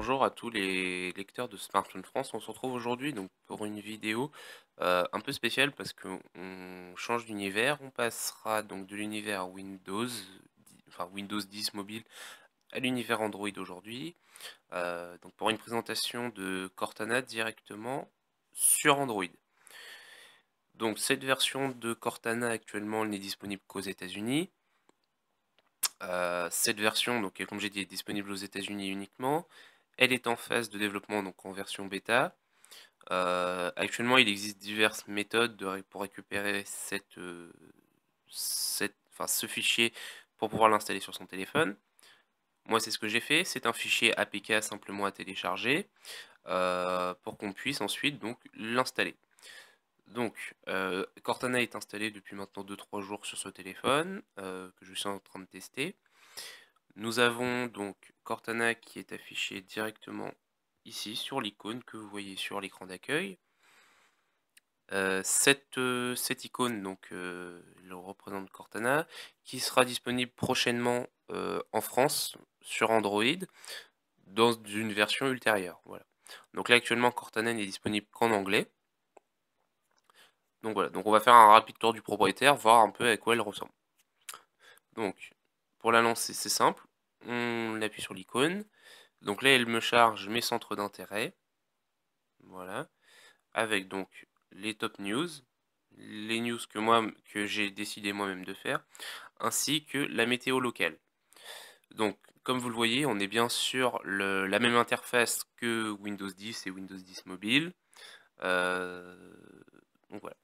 Bonjour à tous les lecteurs de Smartphone France. On se retrouve aujourd'hui donc pour une vidéo un peu spéciale parce qu'on change d'univers. On passera donc de l'univers Windows 10 mobile à l'univers Android aujourd'hui. Donc pour une présentation de Cortana directement sur Android. Donc cette version de Cortana actuellement elle n'est disponible qu'aux États-Unis. Cette version, donc, comme j'ai dit, est disponible aux États-Unis uniquement. Elle est en phase de développement, donc en version bêta. Actuellement, il existe diverses méthodes pour récupérer ce fichier pour pouvoir l'installer sur son téléphone. Moi, c'est ce que j'ai fait. C'est un fichier APK simplement à télécharger pour qu'on puisse ensuite donc l'installer. Donc, Cortana est installé depuis maintenant 2-3 jours sur ce téléphone que je suis en train de tester. Nous avons donc Cortana qui est affiché directement ici sur l'icône que vous voyez sur l'écran d'accueil. Cette icône donc elle représente Cortana qui sera disponible prochainement en France sur Android dans une version ultérieure. Voilà. Donc là actuellement Cortana n'est disponible qu'en anglais. Donc voilà, donc on va faire un rapide tour du propriétaire, voir un peu à quoi elle ressemble. Donc pour la lancer, c'est simple, on appuie sur l'icône. Donc là, elle me charge mes centres d'intérêt. Voilà. Avec donc les top news, les news que j'ai décidé moi-même de faire, ainsi que la météo locale. Donc, comme vous le voyez, on est bien sur la même interface que Windows 10 et Windows 10 mobile. Donc voilà.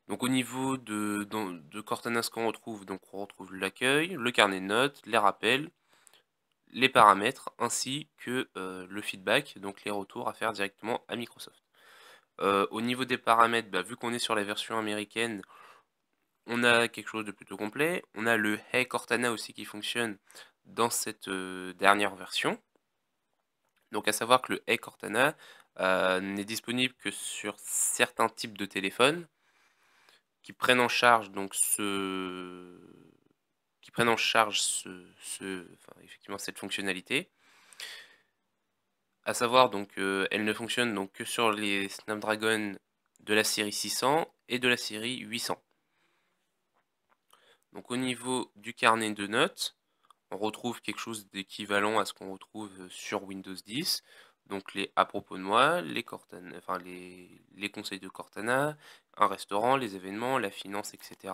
Donc au niveau de Cortana, ce qu'on retrouve, donc on retrouve l'accueil, le carnet de notes, les rappels, les paramètres ainsi que le feedback, donc les retours à faire directement à Microsoft. Au niveau des paramètres, vu qu'on est sur la version américaine, on a quelque chose de plutôt complet. On a le Hey Cortana aussi qui fonctionne dans cette dernière version. Donc à savoir que le Hey Cortana n'est disponible que sur certains types de téléphones qui prennent en charge donc effectivement cette fonctionnalité. À savoir donc, elle ne fonctionne donc que sur les Snapdragon de la série 600 et de la série 800. Donc au niveau du carnet de notes, on retrouve quelque chose d'équivalent à ce qu'on retrouve sur Windows 10. Donc les à propos de moi, les Cortana, enfin les conseils de Cortana, un restaurant, les événements, la finance, etc.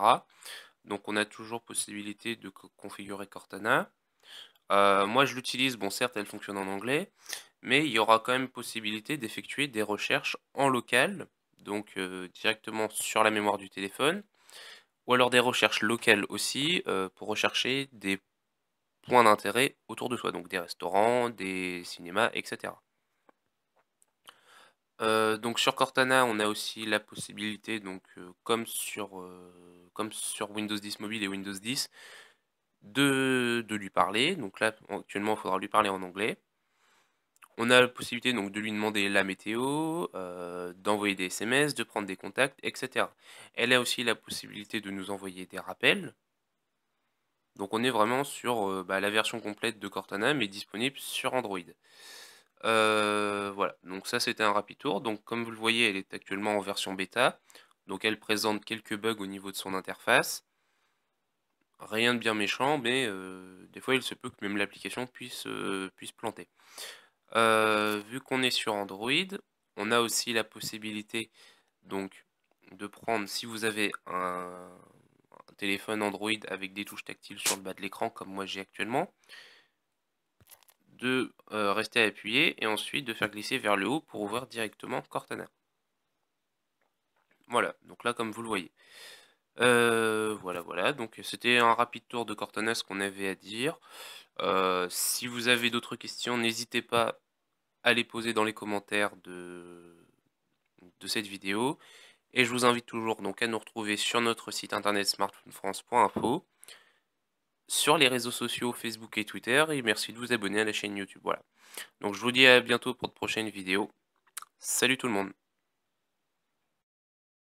Donc on a toujours possibilité de configurer Cortana. Moi je l'utilise, bon certes elle fonctionne en anglais, mais il y aura quand même possibilité d'effectuer des recherches en local, donc directement sur la mémoire du téléphone, ou alors des recherches locales aussi, pour rechercher des points d'intérêt autour de soi, donc des restaurants, des cinémas, etc. Donc sur Cortana, on a aussi la possibilité, donc comme sur Windows 10 mobile et Windows 10, de lui parler. Donc là, actuellement, il faudra lui parler en anglais. On a la possibilité donc de lui demander la météo, d'envoyer des SMS, de prendre des contacts, etc. Elle a aussi la possibilité de nous envoyer des rappels. Donc on est vraiment sur la version complète de Cortana, mais disponible sur Android. Voilà, donc ça c'était un rapide tour. Donc comme vous le voyez, elle est actuellement en version bêta. Donc elle présente quelques bugs au niveau de son interface. Rien de bien méchant, mais des fois il se peut que même l'application puisse planter. Vu qu'on est sur Android, on a aussi la possibilité donc de prendre, si vous avez un téléphone Android avec des touches tactiles sur le bas de l'écran comme moi j'ai actuellement, de rester appuyé et ensuite de faire glisser vers le haut pour ouvrir directement Cortana. Voilà, donc là comme vous le voyez. Voilà, donc c'était un rapide tour de Cortana, ce qu'on avait à dire. Si vous avez d'autres questions, n'hésitez pas à les poser dans les commentaires de cette vidéo. Et je vous invite toujours donc à nous retrouver sur notre site internet smartphonefrance.info, sur les réseaux sociaux Facebook et Twitter, et merci de vous abonner à la chaîne YouTube. Voilà. Donc je vous dis à bientôt pour de prochaines vidéos. Salut tout le monde!